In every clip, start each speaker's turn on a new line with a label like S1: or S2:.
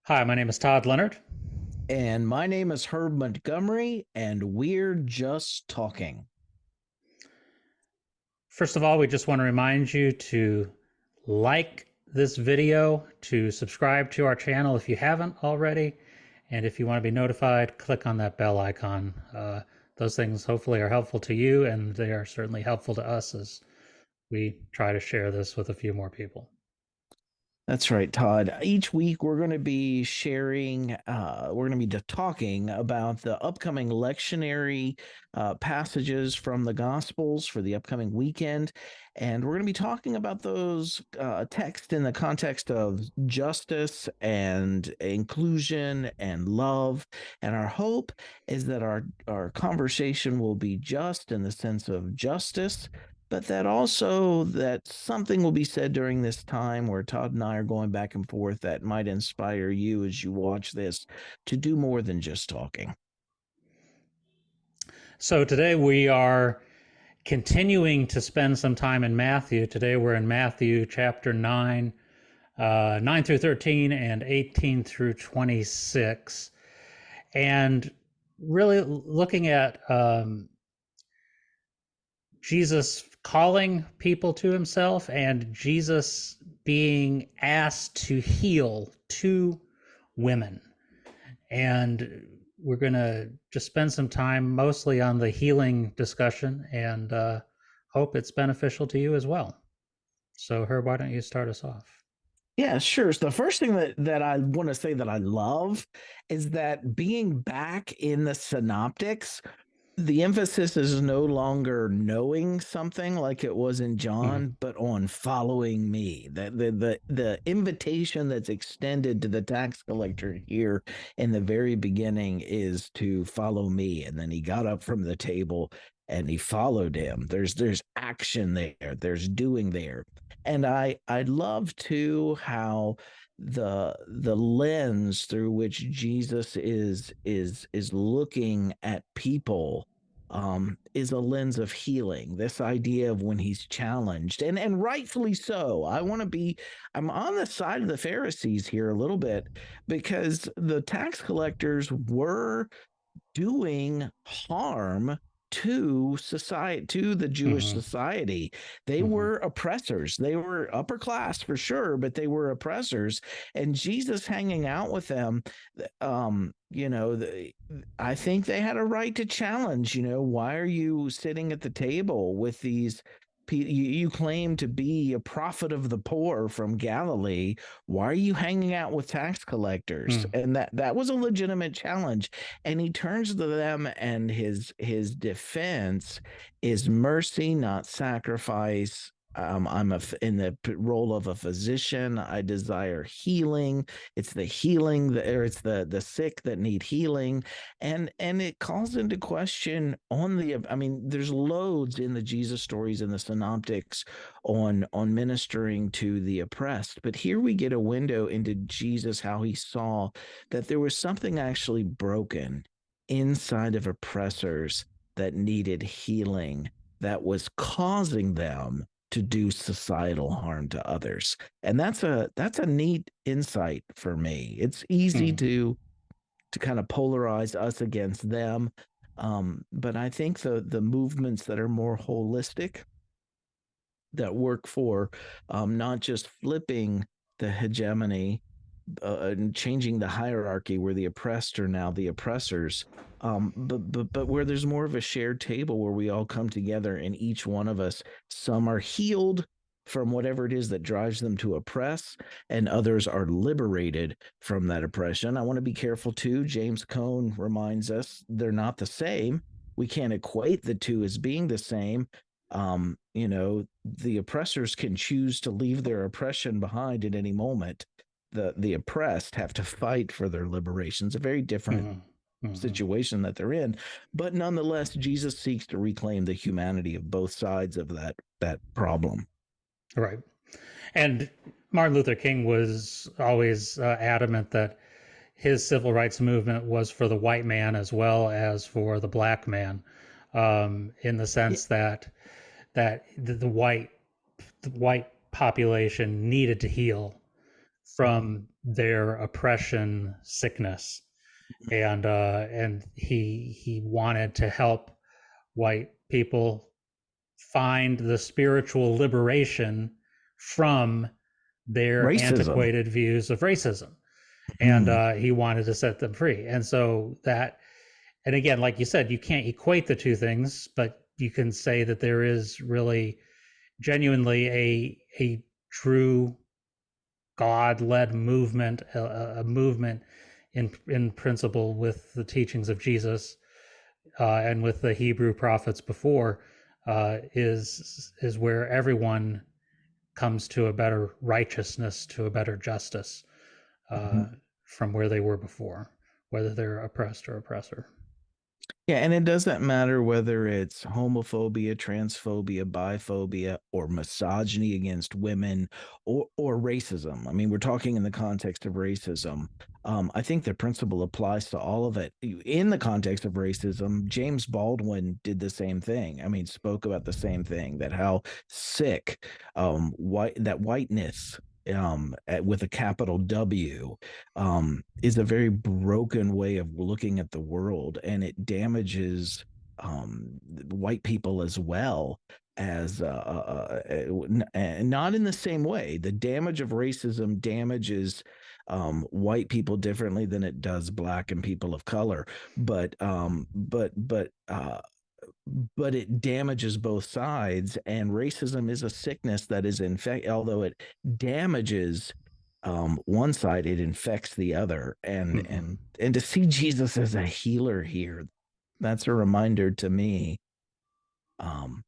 S1: Hi, my name is Todd Leonard.
S2: And my name is Herb Montgomery, and we're just talking.
S1: First of all, we just want to remind you to like this video, to subscribe to our channel if you haven't already, and if you want to be notified, click on that bell icon. Those things hopefully are helpful to you, and they are certainly helpful to us as we try to share this with a few more people.
S2: That's right, Todd. Each week we're going to be we're going to be talking about the upcoming lectionary passages from the Gospels for the upcoming weekend. And we're going to be talking about those texts in the context of justice and inclusion and love. And our hope is that our conversation will be just in the sense of justice, but that also that something will be said during this time where Todd and I are going back and forth that might inspire you as you watch this to do more than just talking.
S1: So today we are continuing to spend some time in Matthew. Today we're in Matthew chapter 9, 9 through 13, and 18 through 26. And really looking at Jesus calling people to himself and Jesus being asked to heal two women. And we're going to just spend some time mostly on the healing discussion and hope it's beneficial to you as well. So, Herb, why don't you start us off?
S2: Yeah, sure. So the first thing that I want to say that I love is that being back in the synoptics, the emphasis is no longer knowing something like it was in
S1: Mm-hmm.
S2: John, but on following me. The invitation that's extended to the tax collector here in the very beginning is to follow me. And then he got up from the table and he followed him. There's action there, there's doing there. And I love too how the lens through which Jesus is looking at people is a lens of healing. This idea of when he's challenged, and rightfully so. I'm on the side of the Pharisees here a little bit because the tax collectors were doing harm to society, to the Jewish
S1: Mm-hmm.
S2: society. They
S1: Mm-hmm.
S2: were oppressors. They were upper class for sure, but they were oppressors. And Jesus hanging out with them, I think they had a right to challenge, why are you sitting at the table with these you claim to be a prophet of the poor from Galilee. Why are you hanging out with tax collectors?
S1: Mm-hmm.
S2: And that was a legitimate challenge. And he turns to them, and his defense is mercy, not sacrifice. In the role of a physician. I desire healing. It's the healing, or it's the sick that need healing, and it calls into question on the. I mean, there's loads in the Jesus stories in the synoptics on ministering to the oppressed, but here we get a window into Jesus, how he saw that there was something actually broken inside of oppressors that needed healing, that was causing them to do societal harm to others. And that's a neat insight for me. It's easy
S1: Mm-hmm.
S2: to kind of polarize us against them. But I think the movements that are more holistic, that work for not just flipping the hegemony and changing the hierarchy where the oppressed are now the oppressors, but where there's more of a shared table where we all come together and each one of us, some are healed from whatever it is that drives them to oppress, and others are liberated from that oppression. I want to be careful too. James Cone reminds us they're not the same. We can't equate the two as being the same. The oppressors can choose to leave their oppression behind at any moment. The oppressed have to fight for their liberation. It's a very different
S1: Mm-hmm. Mm-hmm.
S2: situation that they're in, but nonetheless, Jesus seeks to reclaim the humanity of both sides of that problem.
S1: Right. And Martin Luther King was always adamant that his civil rights movement was for the white man as well as for the black man, in the
S2: Yeah,
S1: sense that the white population needed to heal from their oppression sickness, and he wanted to help white people find the spiritual liberation from their
S2: Racism.
S1: antiquated views of racism, and
S2: Mm.
S1: he wanted to set them free. And so that, and again, like you said, you can't equate the two things, but you can say that there is really genuinely a true God-led movement, a movement in principle with the teachings of Jesus, and with the Hebrew prophets before, is where everyone comes to a better righteousness, to a better justice, uh,
S2: Mhm.
S1: from where they were before, whether they're oppressed or oppressor.
S2: Yeah, and it doesn't matter whether it's homophobia, transphobia, biphobia, or misogyny against women, or racism. I mean, we're talking in the context of racism. I think the principle applies to all of it. In the context of racism, James Baldwin did the same thing. I mean, spoke about the same thing, that how sick whiteness, with a capital W, is a very broken way of looking at the world, and it damages white people as well as not in the same way. The damage of racism damages white people differently than it does black and people of color, but but it damages both sides. And racism is a sickness that is in fact, although it damages one side, it infects the other. And
S1: Mm-hmm.
S2: to see Jesus as a healer here, that's a reminder to me, um,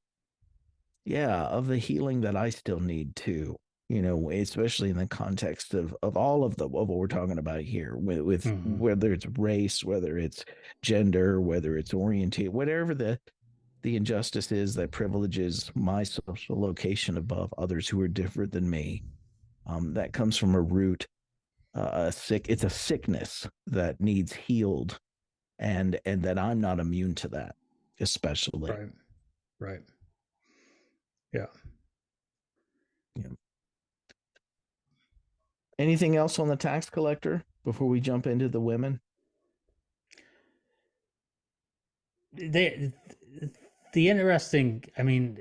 S2: yeah, of the healing that I still need too. You know, especially in the context of all of what we're talking about here, with
S1: Mm-hmm.
S2: whether it's race, whether it's gender, whether it's orientate, whatever the injustice is that privileges my social location above others who are different than me. That comes from a root, it's a sickness that needs healed, and that I'm not immune to that, especially.
S1: Right. Right. Yeah.
S2: You know. Anything else on the tax collector before we jump into the women?
S1: They, the interesting, I mean,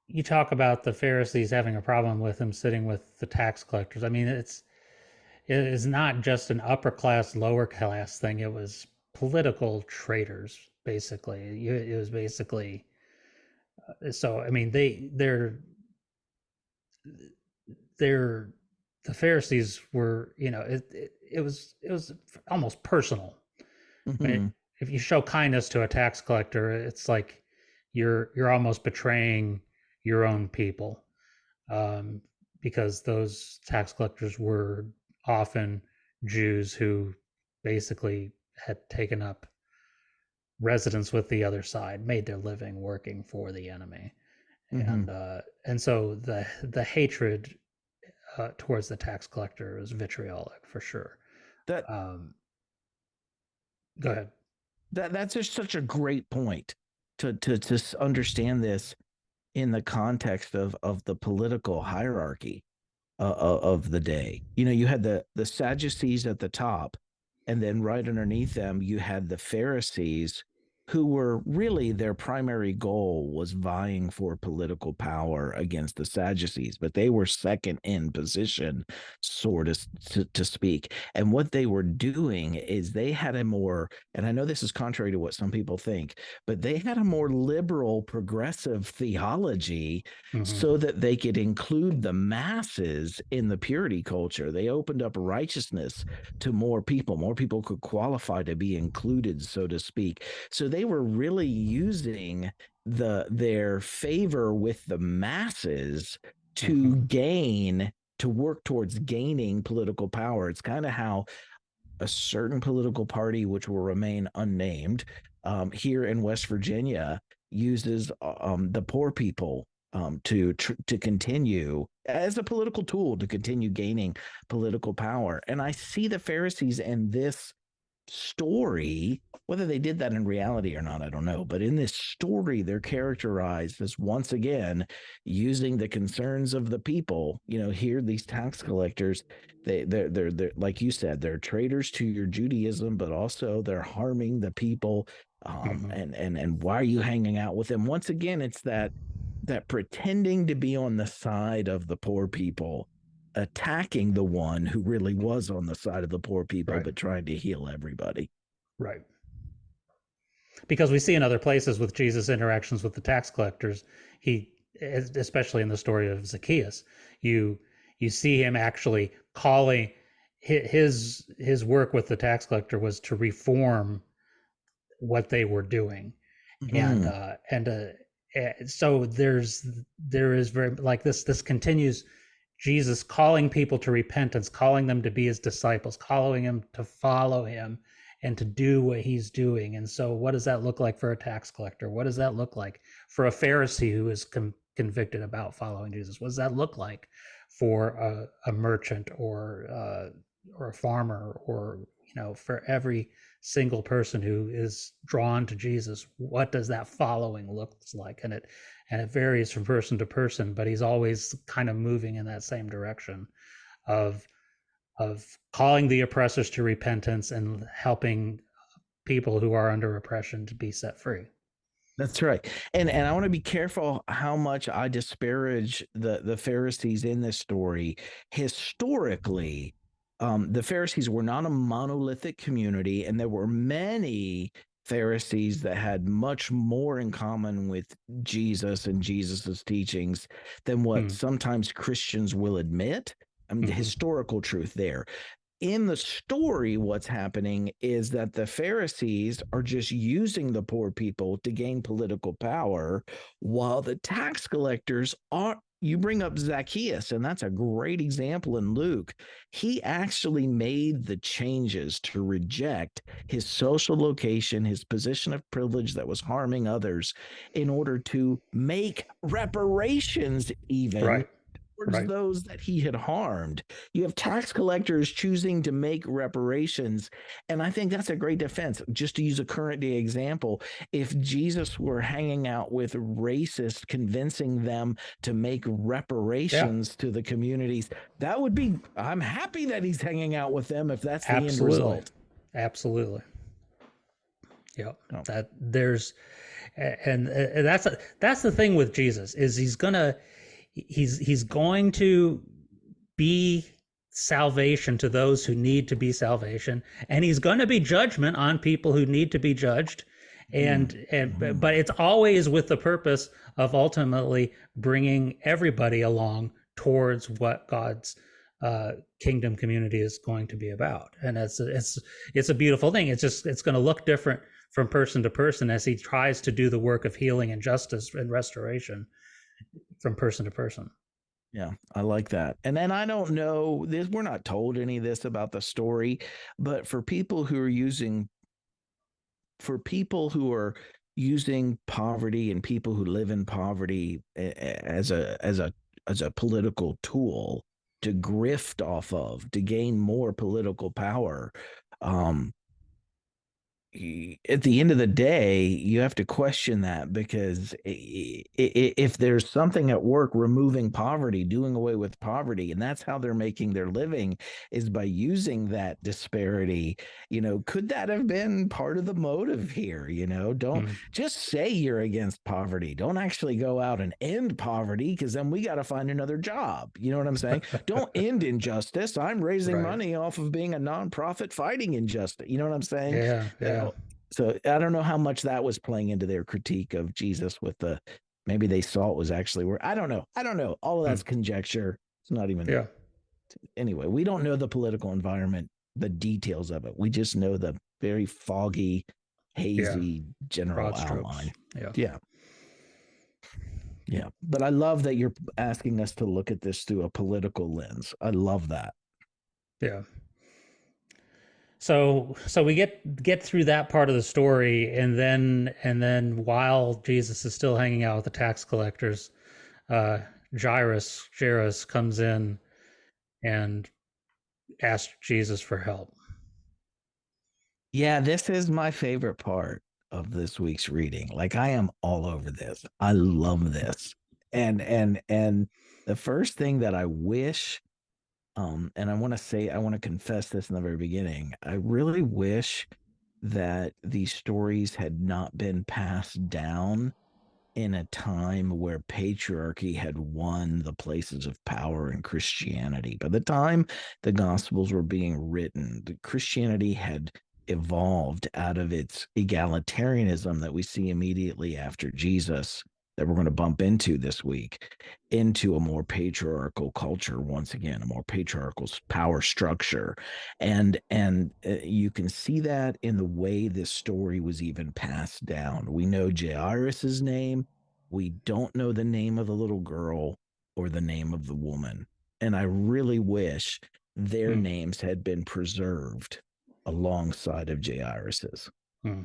S1: you talk about the Pharisees having a problem with him sitting with the tax collectors. I mean, it is not just an upper class, lower class thing. It was political traitors, basically. It was basically, so. I mean, they're the Pharisees were, it was almost personal. I mean,
S2: Mm-hmm.
S1: if you show kindness to a tax collector, it's like you're almost betraying your own people, um, because those tax collectors were often Jews who basically had taken up residence with the other side, made their living working for the enemy,
S2: Mm-hmm.
S1: and so the hatred, towards the tax collector is vitriolic for sure.
S2: That
S1: Um, Go ahead.
S2: that's just such a great point to understand this in the context of the political hierarchy of the day. You know, you had the Sadducees at the top, and then right underneath them, you had the Pharisees, who were really, their primary goal was vying for political power against the Sadducees, but they were second in position, sort of to speak. And what they were doing is they had a more, and I know this is contrary to what some people think, but they had a more liberal, progressive theology
S1: Mm-hmm.
S2: so that they could include the masses in the purity culture. They opened up righteousness to more people. More people could qualify to be included, so to speak. So they were really using their favor with the masses to
S1: Mm-hmm.
S2: gain to work towards gaining political power. It's kind of how a certain political party, which will remain unnamed, here in West Virginia, uses the poor people, to continue as a political tool to continue gaining political power. And I see the Pharisees in this story, whether they did that in reality or not, I don't know. But in this story, they're characterized as once again using the concerns of the people. Here these tax collectors, they're like you said, they're traitors to your Judaism, but also they're harming the people.
S1: Hmm.
S2: And why are you hanging out with them? Once again, it's that pretending to be on the side of the poor people, attacking the one who really was on the side of the poor people,
S1: Right.
S2: but trying to heal everybody.
S1: Right. Because we see in other places with Jesus' interactions with the tax collectors, he, especially in the story of Zacchaeus, you you see him actually calling his work with the tax collector was to reform what they were doing, and
S2: Mm-hmm.
S1: so there is very like this continues, Jesus calling people to repentance, calling them to be his disciples, calling them to follow him and to do what he's doing. And so what does that look like for a tax collector? What does that look like for a Pharisee who is convicted about following Jesus? What does that look like for a merchant or a farmer, or for every single person who is drawn to Jesus? What does that following look like? And it varies from person to person, but he's always kind of moving in that same direction of calling the oppressors to repentance and helping people who are under oppression to be set free.
S2: That's right. And I want to be careful how much I disparage the Pharisees in this story. Historically, the Pharisees were not a monolithic community, and there were many Pharisees that had much more in common with Jesus and Jesus's teachings than what
S1: Hmm.
S2: sometimes Christians will admit. I mean, the
S1: Mm-hmm.
S2: historical truth there. In the story, what's happening is that the Pharisees are just using the poor people to gain political power, while the tax collectors are. You bring up Zacchaeus, and that's a great example in Luke. He actually made the changes to reject his social location, his position of privilege that was harming others, in order to make reparations, even
S1: Right.
S2: towards
S1: Right.
S2: those that he had harmed. You have tax collectors choosing to make reparations. And I think that's a great defense. Just to use a current day example, if Jesus were hanging out with racists, convincing them to make
S1: Yeah.
S2: reparations to the communities, that would be, I'm happy that he's hanging out with them if that's the end
S1: Absolutely.
S2: result.
S1: Absolutely. Yeah.
S2: Oh,
S1: That there's and that's the thing with Jesus is he's going to be salvation to those who need to be salvation, and he's going to be judgment on people who need to be judged, and
S2: mm-hmm.
S1: but it's always with the purpose of ultimately bringing everybody along towards what God's kingdom community is going to be about. And it's a beautiful thing. It's going to look different from person to person as he tries to do the work of healing and justice and restoration from person to person.
S2: Yeah, I like that. And then I don't know this, we're not told any of this about the story, but for people who are using poverty and people who live in poverty as a political tool to grift off of, to gain more political power, um at the end of the day, you have to question that, because if there's something at work removing poverty, doing away with poverty, and that's how they're making their living, is by using that disparity, could that have been part of the motive here? Don't
S1: Mm.
S2: just say you're against poverty. Don't actually go out and end poverty, because then we got to find another job. You know what I'm saying? Don't end injustice. I'm raising
S1: Right.
S2: money off of being a nonprofit fighting injustice. You know what I'm saying?
S1: Yeah. Yeah.
S2: So I don't know how much that was playing into their critique of Jesus with maybe they saw it was actually where, I don't know. I don't know. All of
S1: Mm.
S2: that's conjecture. It's not even,
S1: Yeah.
S2: anyway, we don't know the political environment, the details of it. We just know the very foggy,
S1: Yeah.
S2: hazy general
S1: Broad strokes.
S2: outline.
S1: Yeah.
S2: Yeah. Yeah. But I love that you're asking us to look at this through a political lens. I love that.
S1: Yeah. So we get through that part of the story, and then while Jesus is still hanging out with the tax collectors, uh, Jairus comes in and asks Jesus for help.
S2: Yeah, this is my favorite part of this week's reading. Like I am all over this. I love this. And the first thing that I wish and I want to confess this in the very beginning. I really wish that these stories had not been passed down in a time where patriarchy had won the places of power in Christianity. By the time the Gospels were being written, Christianity had evolved out of its egalitarianism that we see immediately after Jesus, that we're going to bump into this week, into a more patriarchal culture once again, a more patriarchal power structure. And you can see that in the way this story was even passed down. We know Jairus's name. We don't know the name of the little girl or the name of the woman. And I really wish their
S1: Mm.
S2: names had been preserved alongside of Jairus's.
S1: Hmm.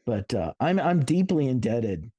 S2: But I'm deeply indebted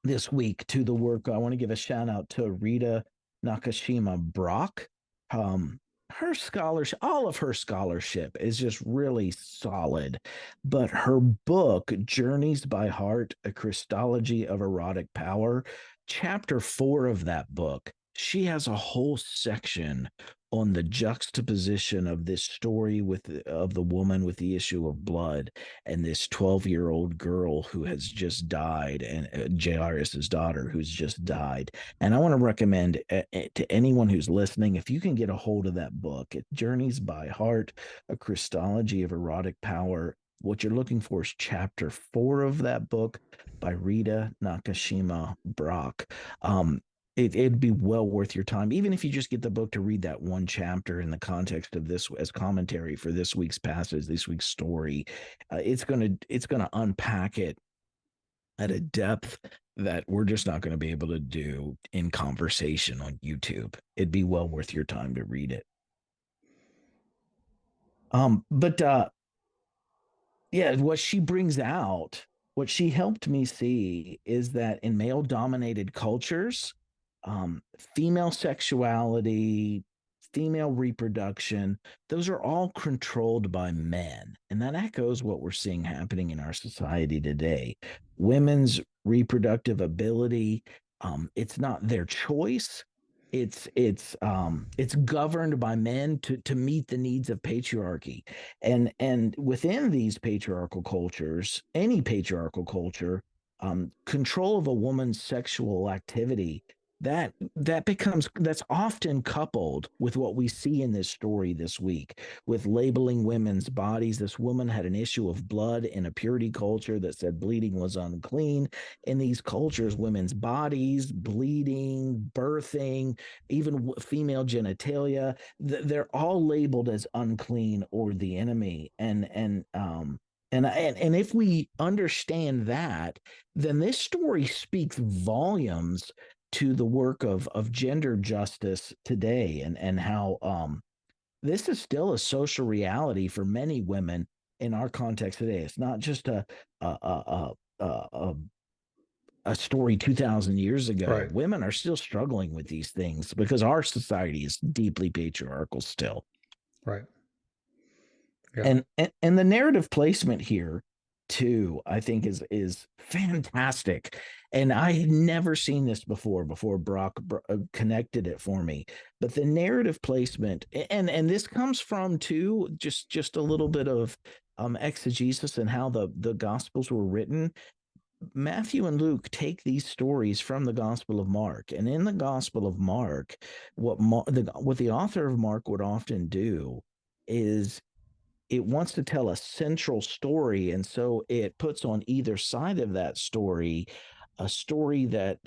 S2: this week to the work. I want to give a shout out to Rita Nakashima Brock. Um, her scholarship, all of her scholarship is just really solid. But her book, Journeys by Heart, A Christology of Erotic Power, chapter 4 of that book, she has a whole section on the juxtaposition of this story of the woman with the issue of blood and this 12-year-old girl who has just died, and Jairus's daughter who's just died. And I want to recommend to anyone who's listening, if you can get a hold of that book, it Journeys by Heart, A Christology of Erotic Power. What you're looking for is chapter 4 of that book by Rita Nakashima Brock. It'd be well worth your time, even if you just get the book to read that one chapter in the context of this as commentary for this week's passage, this week's story. It's gonna unpack it at a depth that we're just not going to be able to do in conversation on YouTube. It'd be well worth your time to read it. But yeah, what she brings out, what she helped me see is that in male dominated cultures, female sexuality, female reproduction, those are all controlled by men. And that echoes what we're seeing happening in our society today. Women's reproductive ability, it's not their choice. It's governed by men to meet the needs of patriarchy, and within these patriarchal cultures, any patriarchal culture, control of a woman's sexual activity, that's often coupled with what we see in this story this week with labeling women's bodies. This woman had an issue of blood in a purity culture that said bleeding was unclean. In these cultures, women's bodies, bleeding, birthing, even female genitalia, they're all labeled as unclean or the enemy. And if we understand that, then this story speaks volumes to the work of gender justice today, and how this is still a social reality for many women in our context today. It's not just a story 2,000 years ago.
S1: Right.
S2: Women are still struggling with these things because our society is deeply patriarchal still.
S1: Right. Yeah.
S2: And the narrative placement here too, I think is fantastic. And I had never seen this before Brock connected it for me. But the narrative placement, and this comes from too just a little bit of exegesis and how the gospels were written. Matthew and Luke take these stories from the Gospel of Mark, and in the Gospel of Mark, what the author of Mark would often do is it wants to tell a central story, and so it puts on either side of that story a story that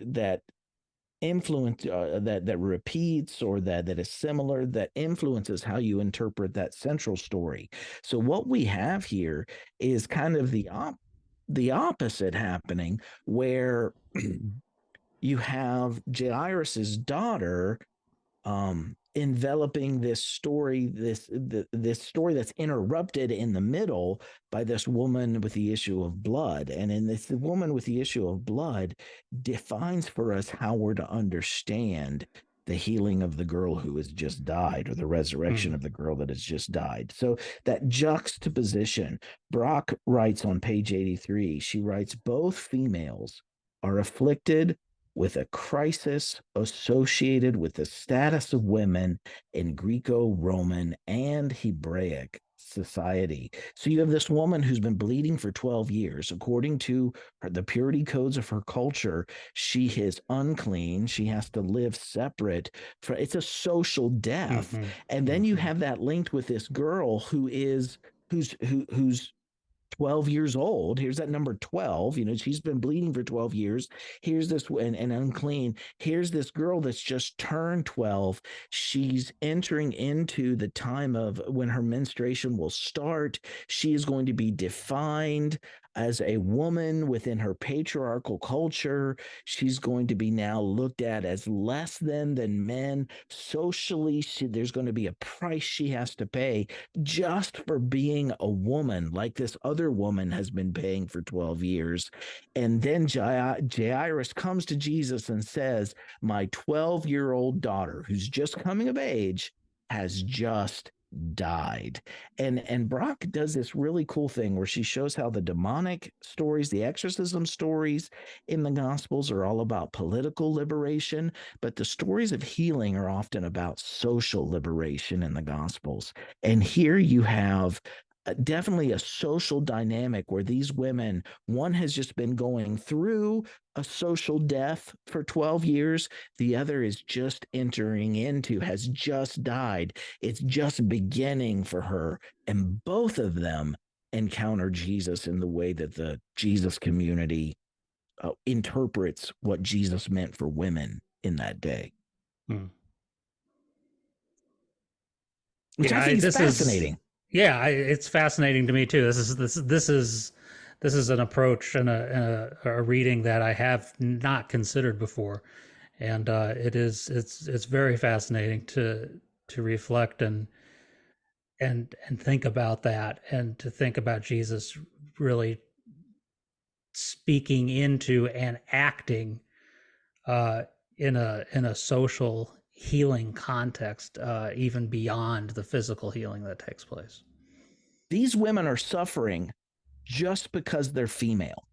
S2: influence that repeats, or that is similar, that influences how you interpret that central story. So what we have here is kind of the opposite happening, where you have Jairus's daughter enveloping this story, this story that's interrupted in the middle by this woman with the issue of blood. And in this, the woman with the issue of blood defines for us how we're to understand the healing of the girl who has just died, or the resurrection
S1: Mm,
S2: of the girl that has just died. So that juxtaposition, Brock writes on page 83, she writes, both females are afflicted with a crisis associated with the status of women in Greco-Roman and Hebraic society. So you have this woman who's been bleeding for 12 years. According to the purity codes of her culture, she is unclean. She has to live separate. It's a social death.
S1: mm-hmm,
S2: And then you
S1: mm-hmm,
S2: have that linked with this girl who's 12 years old. Here's that number 12. She's been bleeding for 12 years. Here's this, and unclean. Here's this girl that's just turned 12. She's entering into the time of when her menstruation will start. She is going to be defined as a woman within her patriarchal culture. She's going to be now looked at as less than men. Socially, there's going to be a price she has to pay just for being a woman, like this other woman has been paying for 12 years. And then Jairus comes to Jesus and says, my 12-year-old daughter, who's just coming of age, has just died. And Brock does this really cool thing where she shows how the demonic stories, the exorcism stories in the gospels are all about political liberation, but the stories of healing are often about social liberation in the gospels. And here you have definitely a social dynamic where these women, one has just been going through a social death for 12 years, the other is just entering into, has just died. It's just beginning for her. And both of them encounter Jesus in the way that the Jesus community interprets what Jesus meant for women in that day,
S1: mm.
S2: which I
S1: Yeah,
S2: think is fascinating.
S1: it's fascinating to me too. This is an approach and a reading that I have not considered before, and it's very fascinating to reflect and think about that, and to think about Jesus really speaking into and acting uh, in a social healing context, even beyond the physical healing that takes place.
S2: These women are suffering just because they're female.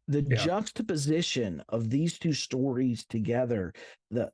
S2: The
S1: Yeah.
S2: juxtaposition of these two stories together, the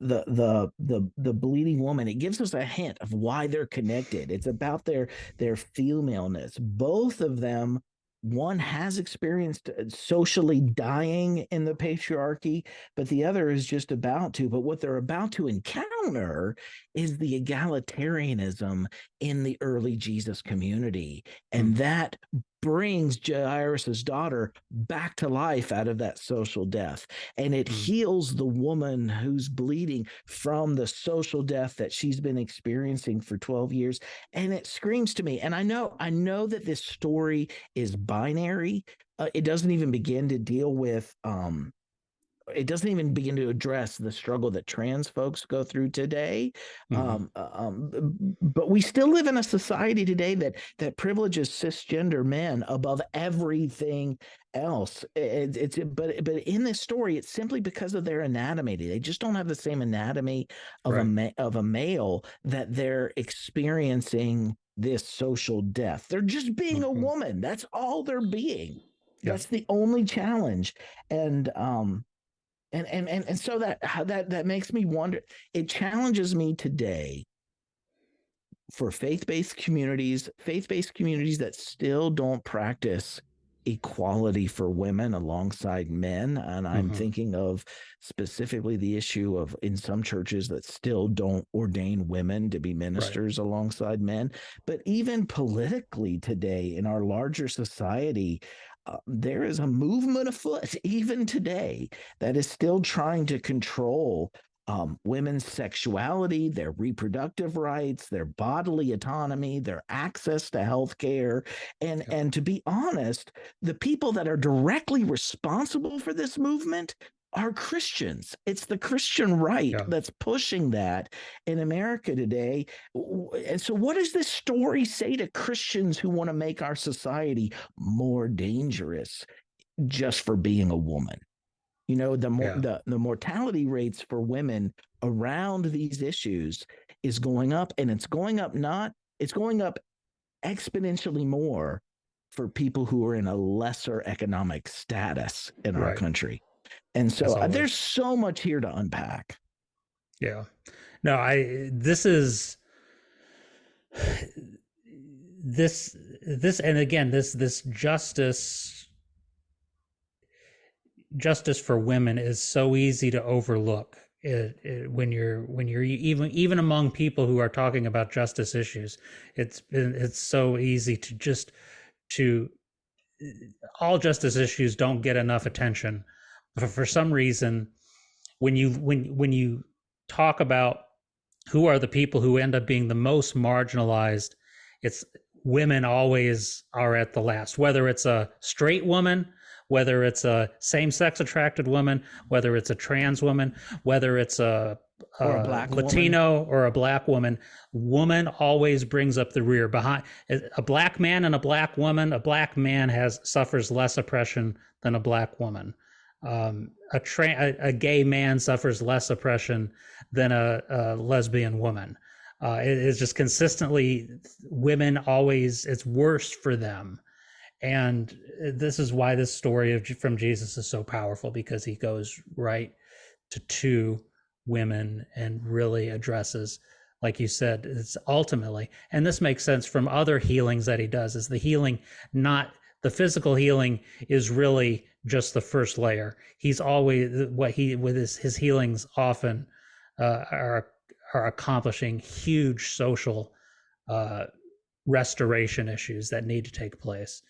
S2: bleeding woman, it gives us a hint of why they're connected. It's about their femaleness. Both of them, one has experienced socially dying in the patriarchy, but the other is just about to. But what they're about to encounter is the egalitarianism in the early Jesus community.
S1: Mm,
S2: And that brings Jairus's daughter back to life out of that social death. And it
S1: mm,
S2: heals the woman who's bleeding from the social death that she's been experiencing for 12 years. And it screams to me. And I know that this story is binary. It doesn't even begin to deal with it doesn't even begin to address the struggle that trans folks go through today.
S1: mhm.
S2: But we still live in a society today that privileges cisgender men above everything else. But in this story, it's simply because of their anatomy. They just don't have the same anatomy of
S1: Right.
S2: of a male, that they're experiencing this social death. They're just being a
S1: Mhm.
S2: woman. That's all they're being.
S1: Yep.
S2: That's the only challenge. And so that makes me wonder. It challenges me today for faith-based communities that still don't practice equality for women alongside men. And I'm
S1: Mhm.
S2: thinking of specifically the issue of, in some churches that still don't ordain women to be
S1: Right.
S2: ministers alongside men. But even politically today in our larger society, there is a movement afoot even today that is still trying to control women's sexuality, their reproductive rights, their bodily autonomy, their access to health care. And,
S1: Yep.
S2: and to be honest, the people that are directly responsible for this movement are Christians. It's the Christian right
S1: Yeah.
S2: that's pushing that in America today. And so, what does this story say to Christians who want to make our society more dangerous just for being a woman? The more
S1: Yeah.
S2: the mortality rates for women around these issues is going up, and it's going up not it's going up exponentially more for people who are in a lesser economic status in our
S1: Right.
S2: country. And
S1: As
S2: so there's
S1: always.
S2: so much here to unpack.
S1: Yeah. No, this is this and again this justice for women is so easy to overlook when you're even among people who are talking about justice issues. It's so easy to just to all justice issues don't get enough attention, but for some reason when you talk about who are the people who end up being the most marginalized, it's women always are at the last, whether it's a straight woman, whether it's a same-sex attracted woman, whether it's a trans woman, whether it's
S2: Or a
S1: a
S2: black woman.
S1: Latino or a black woman. Woman always brings up the rear. Behind a black man and a black woman, a black man suffers less oppression than a black woman. A gay man suffers less oppression than a lesbian woman. It's just consistently women always, it's worse for them. And this is why this story from Jesus is so powerful, because he goes right to two women and really addresses, like you said, it's ultimately, and this makes sense from other healings that he does, is the healing, not the physical healing, is really just the first layer. He's always what he with his healings often are accomplishing huge social uh, restoration issues that need to take place,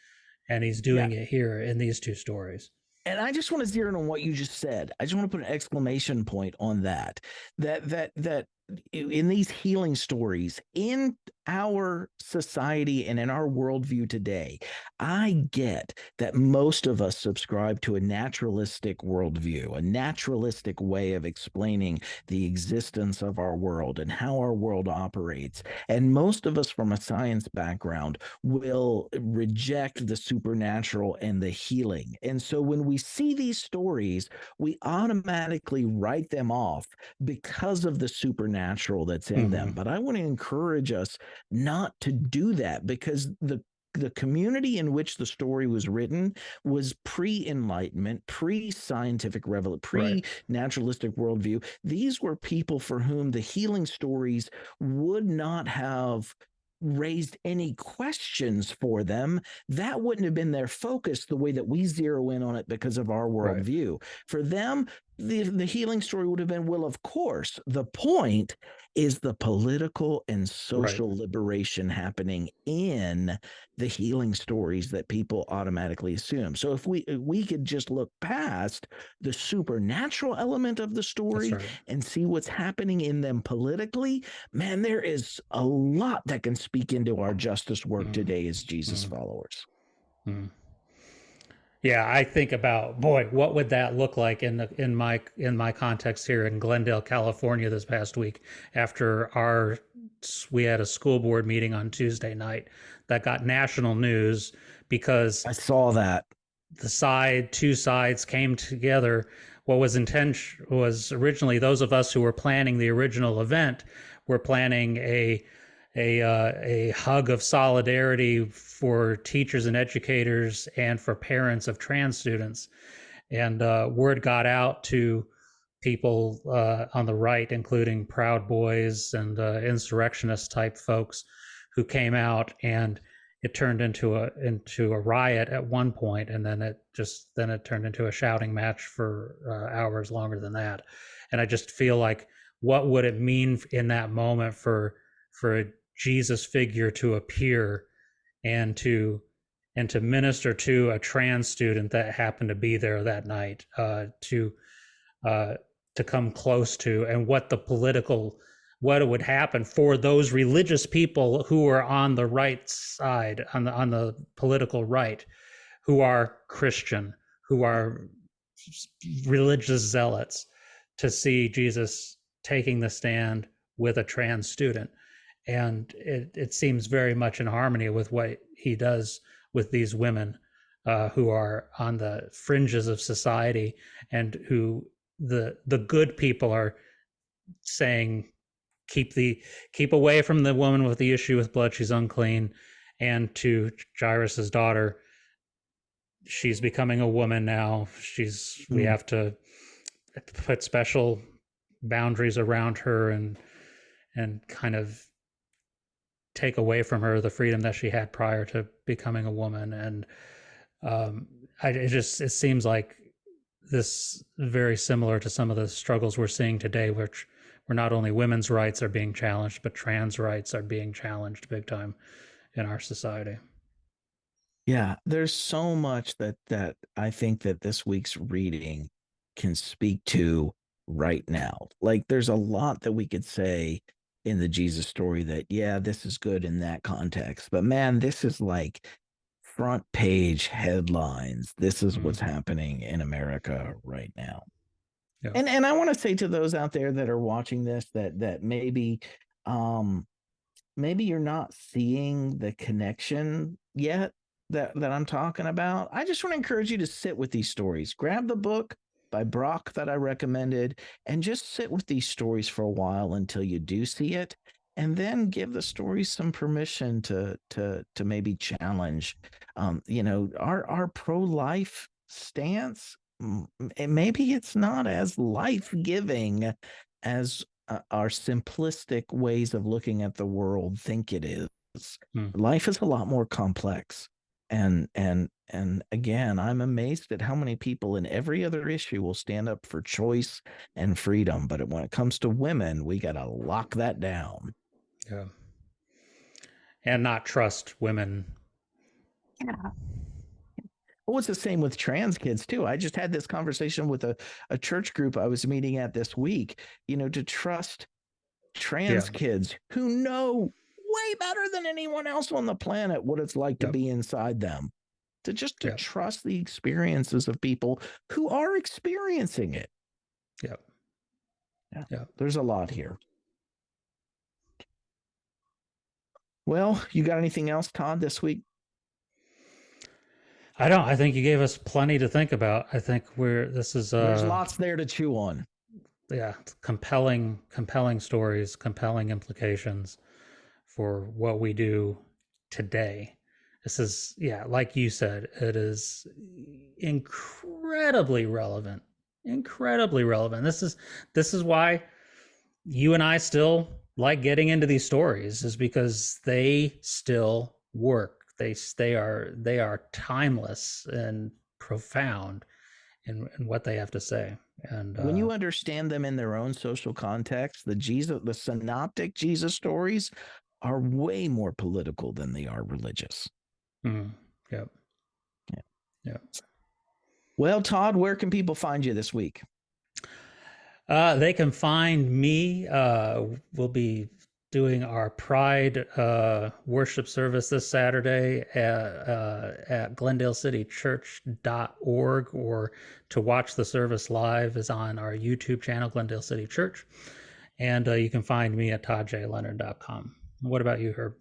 S1: and he's
S2: Yeah.
S1: doing it here in these two stories.
S2: And I just want to zero in on what you just said. I just want to put an exclamation point on that. That in these healing stories in our society and in our worldview today, I get that most of us subscribe to a naturalistic worldview, a naturalistic way of explaining the existence of our world and how our world operates. And most of us from a science background will reject the supernatural and the healing. And so when we see these stories, we automatically write them off because of the supernatural that's in
S1: Mm-hmm.
S2: them. But I want to encourage us not to do that, because the community in which the story was written was pre-enlightenment, pre-scientific revelation,
S1: Right.
S2: pre-naturalistic worldview. These were people for whom the healing stories would not have raised any questions for them. That wouldn't have been their focus the way that we zero in on it because of our
S1: Right.
S2: worldview. For them, the healing story would have been, well, of course, the point is the political and
S1: Right.
S2: social liberation happening in the healing stories that people automatically assume. So if we could just look past the supernatural element of the
S1: That's
S2: story
S1: right.
S2: and see what's happening in them politically, man, there is a lot that can speak into our justice work
S1: Mm-hmm.
S2: today as Jesus
S1: Mm-hmm.
S2: followers.
S1: Mm-hmm. Yeah, I think about, boy, what would that look like in my context here in Glendale, California this past week, after our we had a school board meeting on Tuesday night that got national news because
S2: I saw that.
S1: two sides came together. What was intention was originally those of us who were planning the original event were planning a hug of solidarity for teachers and educators and for parents of trans students. And word got out to people on the right, including Proud Boys and insurrectionist type folks who came out, and it turned into a riot at one point, and then it turned into a shouting match for hours longer than that. And I just feel like, what would it mean in that moment for a Jesus figure to appear and to minister to a trans student that happened to be there that night, uh, to come close to, and what it would happen for those religious people who are on the right side, on the political right, who are Christian, who are religious zealots, to see Jesus taking the stand with a trans student. And it seems very much in harmony with what he does with these women who are on the fringes of society, and who the good people are saying keep the keep away from the woman with the issue with blood, she's unclean. And to Jairus's daughter, she's becoming a woman now. We
S2: Mm.
S1: have to put special boundaries around her and kind of take away from her the freedom that she had prior to becoming a woman. And um, it seems like this very similar to some of the struggles we're seeing today, which where not only women's rights are being challenged, but trans rights are being challenged big time in our society.
S2: Yeah, there's so much that I think that this week's reading can speak to right now. Like there's a lot that we could say in the Jesus story that yeah, this is good in that context. But man, this is like front page headlines. This is what's
S1: Mm-hmm.
S2: happening in America right now.
S1: Yeah.
S2: And I want to say to those out there that are watching this that um maybe you're not seeing the connection yet that I'm talking about. I just want to encourage you to sit with these stories. Grab the book by Brock that I recommended and just sit with these stories for a while until you do see it, and then give the stories some permission to maybe challenge our pro-life stance. Maybe it's not as life-giving as our simplistic ways of looking at the world think it is.
S1: Mm.
S2: Life is a lot more complex. And again, I'm amazed at how many people in every other issue will stand up for choice and freedom. But when it comes to women, we got to lock that down.
S1: Yeah. And not trust women.
S2: Yeah. Well, it's the same with trans kids too. I just had this conversation with a church group I was meeting at this week, to trust
S1: Yeah.
S2: trans kids who know way better than anyone else on the planet what it's like to
S1: Yep.
S2: be inside them, to
S1: Yep.
S2: trust the experiences of people who are experiencing it.
S1: Yep.
S2: Yeah,
S1: Yep.
S2: there's a lot here. Well, you got anything else, Todd, this week?
S1: I don't. I think you gave us plenty to think about. I think we're this is
S2: There's lots there to chew on.
S1: yeah, compelling stories, compelling implications for what we do today. This is, yeah, like you said, it is incredibly relevant. Incredibly relevant. This is why you and I still like getting into these stories, is because they still work. They are timeless and profound in what they have to say. And
S2: When you understand them in their own social context, the synoptic Jesus stories are way more political than they are religious.
S1: mm, yep,
S2: Yeah.
S1: yep.
S2: Well, Todd, where can people find you this week?
S1: They can find me. We'll be doing our Pride worship service this Saturday at GlendaleCityChurch.org, or to watch the service live is on our YouTube channel, Glendale City Church. And you can find me at toddjleonard.com. What about you, Herb?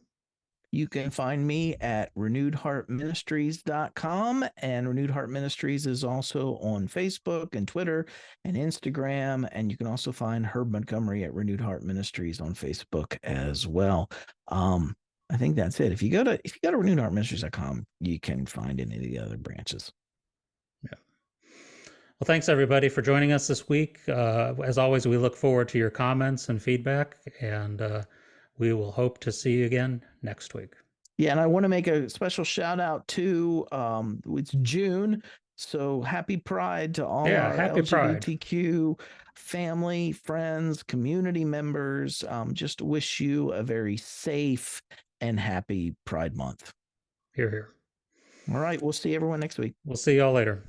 S2: You can find me at renewedheartministries.com, and Renewed Heart Ministries is also on Facebook and Twitter and Instagram. And you can also find Herb Montgomery at Renewed Heart Ministries on Facebook as well. I think that's it. If you go to renewedheartministries.com, you can find any of the other branches.
S1: Yeah. Well, thanks everybody for joining us this week. As always, we look forward to your comments and feedback, and we will hope to see you again next week.
S2: Yeah, and I want to make a special shout out to it's June, so happy Pride to all
S1: Yeah,
S2: our
S1: happy Pride.
S2: LGBTQ family, friends, community members. Just wish you a very safe and happy Pride Month.
S1: Here, here.
S2: All right, we'll see everyone next week.
S1: We'll see y'all later.